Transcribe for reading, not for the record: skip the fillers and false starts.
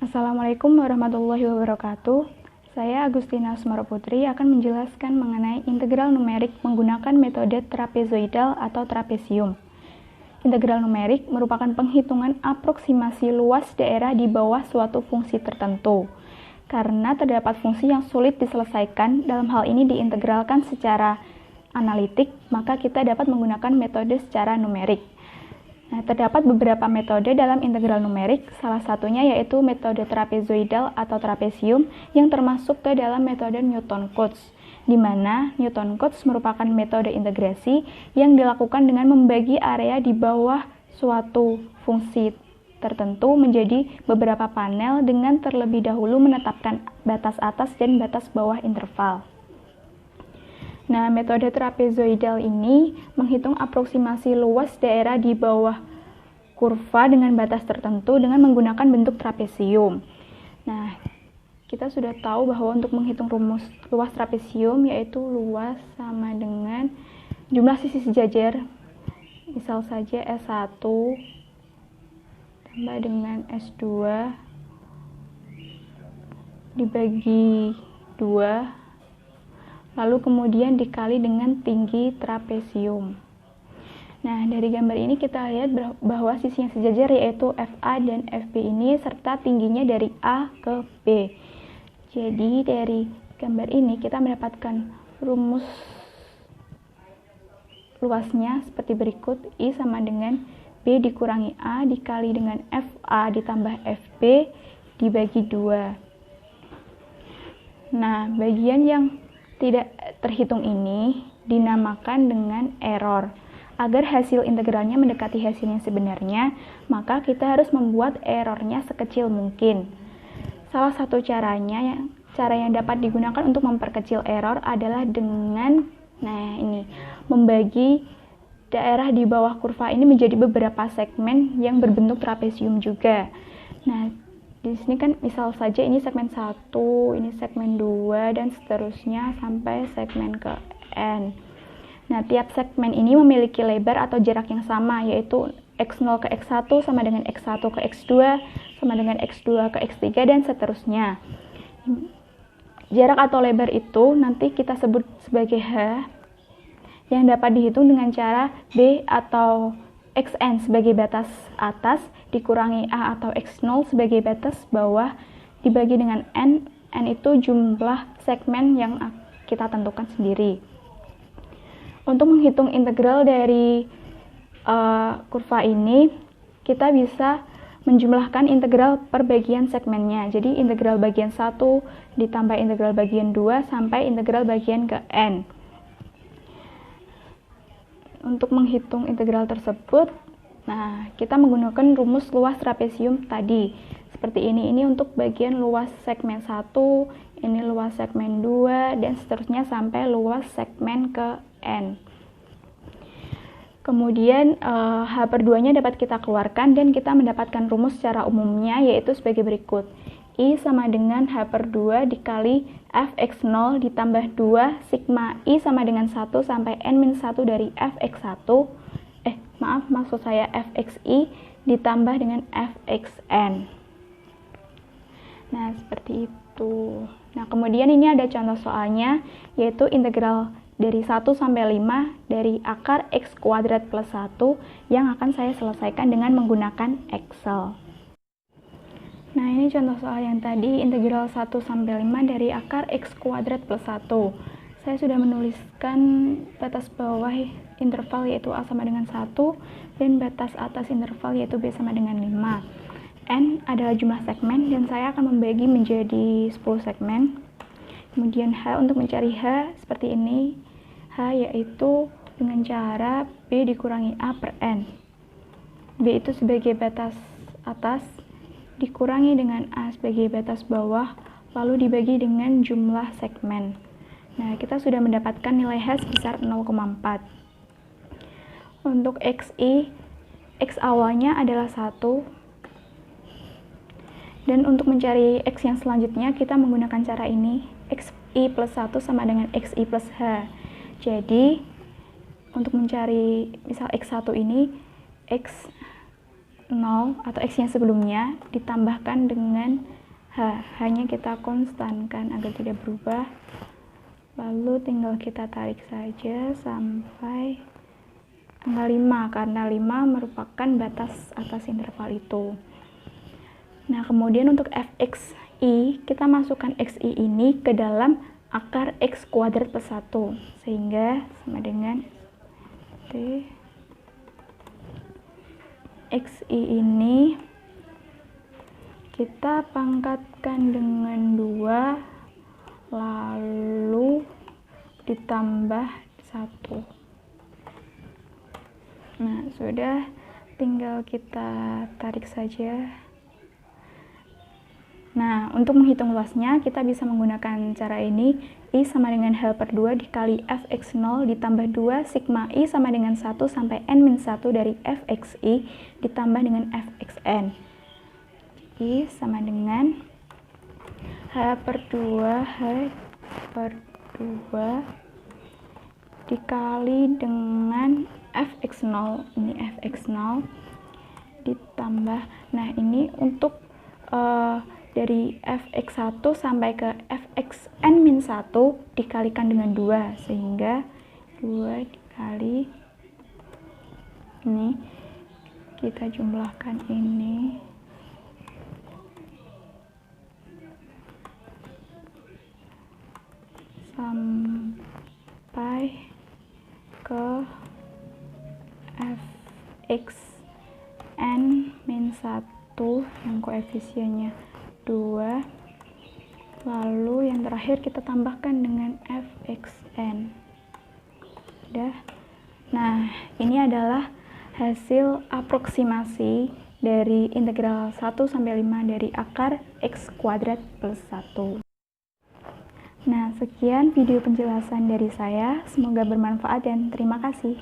Assalamualaikum warahmatullahi wabarakatuh. Saya Agustina Asmara Putri akan menjelaskan mengenai integral numerik menggunakan metode trapezoidal atau trapesium. Integral numerik merupakan penghitungan aproksimasi luas daerah di bawah suatu fungsi tertentu. Karena terdapat fungsi yang sulit diselesaikan, dalam hal ini diintegralkan secara analitik, maka kita dapat menggunakan metode secara numerik. Nah, terdapat beberapa metode dalam integral numerik, salah satunya yaitu metode trapezoidal atau trapesium yang termasuk ke dalam metode Newton-Cotes, di mana Newton-Cotes merupakan metode integrasi yang dilakukan dengan membagi area di bawah suatu fungsi tertentu menjadi beberapa panel dengan terlebih dahulu menetapkan batas atas dan batas bawah interval. Nah, metode trapezoidal ini menghitung aproksimasi luas daerah di bawah kurva dengan batas tertentu dengan menggunakan bentuk trapesium. Nah, kita sudah tahu bahwa untuk menghitung rumus luas trapesium yaitu luas sama dengan jumlah sisi sejajar, misal saja S1 tambah dengan S2 dibagi 2, lalu kemudian dikali dengan tinggi trapesium. Nah, dari gambar ini kita lihat bahwa sisi yang sejajar yaitu FA dan FB ini serta tingginya dari A ke B. Jadi dari gambar ini kita mendapatkan rumus luasnya seperti berikut. I sama dengan B dikurangi A dikali dengan FA ditambah FB dibagi 2. Nah, bagian yang tidak terhitung ini dinamakan dengan error. Agar hasil integralnya mendekati hasil yang sebenarnya, maka kita harus membuat errornya sekecil mungkin. Salah satu cara yang dapat digunakan untuk memperkecil error adalah dengan membagi daerah di bawah kurva ini menjadi beberapa segmen yang berbentuk trapesium juga. Nah, di sini kan misal saja ini segmen 1, ini segmen 2, dan seterusnya sampai segmen ke N. Nah, tiap segmen ini memiliki lebar atau jarak yang sama, yaitu X0 ke X1 sama dengan X1 ke X2, sama dengan X2 ke X3, dan seterusnya. Jarak atau lebar itu nanti kita sebut sebagai H, yang dapat dihitung dengan cara B atau Xn sebagai batas atas dikurangi A atau X0 sebagai batas bawah dibagi dengan N. N itu jumlah segmen yang kita tentukan sendiri. Untuk menghitung integral dari kurva ini, kita bisa menjumlahkan integral per bagian segmennya. Jadi integral bagian 1 ditambah integral bagian 2 sampai integral bagian ke N. Untuk menghitung integral tersebut, nah, kita menggunakan rumus luas trapesium tadi. Seperti ini untuk bagian luas segmen 1, ini luas segmen 2, dan seterusnya sampai luas segmen ke N. Kemudian H per 2-nya dapat kita keluarkan dan kita mendapatkan rumus secara umumnya yaitu sebagai berikut. I sama dengan H per 2 dikali Fx0 ditambah 2 sigma I sama dengan 1 sampai N-1 dari Fx1 maksud saya Fxi ditambah dengan Fxn. Nah, seperti itu. Nah, kemudian ini ada contoh soalnya yaitu integral dari 1 sampai 5 dari akar X kuadrat plus 1 yang akan saya selesaikan dengan menggunakan Excel. Nah, ini contoh soal yang tadi, integral 1 sampai 5 dari akar X kuadrat plus 1. Saya sudah menuliskan batas bawah interval yaitu A sama dengan 1 dan batas atas interval yaitu B sama dengan 5. N adalah jumlah segmen dan saya akan membagi menjadi 10 segmen. Kemudian H, untuk mencari H seperti ini. H yaitu dengan cara B dikurangi A per N. B itu sebagai batas atas dikurangi dengan A sebagai batas bawah, lalu dibagi dengan jumlah segmen. Nah, kita sudah mendapatkan nilai H sebesar 0,4. Untuk Xi, X awalnya adalah 1. Dan untuk mencari X yang selanjutnya, kita menggunakan cara ini. Xi plus 1 sama dengan Xi plus H. Jadi, untuk mencari misal X1 ini, X 0 atau X-nya sebelumnya ditambahkan dengan H, hanya kita konstankan agar tidak berubah. Lalu tinggal kita tarik saja sampai angka 5, karena 5 merupakan batas atas interval itu. Nah, kemudian untuk fxi, kita masukkan xi ini ke dalam akar x kuadrat plus 1, sehingga sama dengan t xi ini kita pangkatkan dengan 2, lalu ditambah 1. Nah, sudah, tinggal kita tarik saja. Nah, untuk menghitung luasnya, kita bisa menggunakan cara ini. I sama dengan H/2 dikali Fx0 ditambah 2 sigma I sama dengan 1 sampai N-1 dari Fxi ditambah dengan Fxn. I sama dengan H/2 dikali dengan Fx0, ini Fx0 ditambah, nah ini untuk dari Fx1 sampai ke Fxn-1 dikalikan dengan 2, sehingga 2 dikali ini, kita jumlahkan ini sampai ke Fxn-1 yang koefisiennya 2, lalu yang terakhir kita tambahkan dengan Fxn. Udah. Nah, ini adalah hasil aproksimasi dari integral 1 sampai 5 dari akar x kuadrat plus 1. Nah, sekian video penjelasan dari saya, semoga bermanfaat dan terima kasih.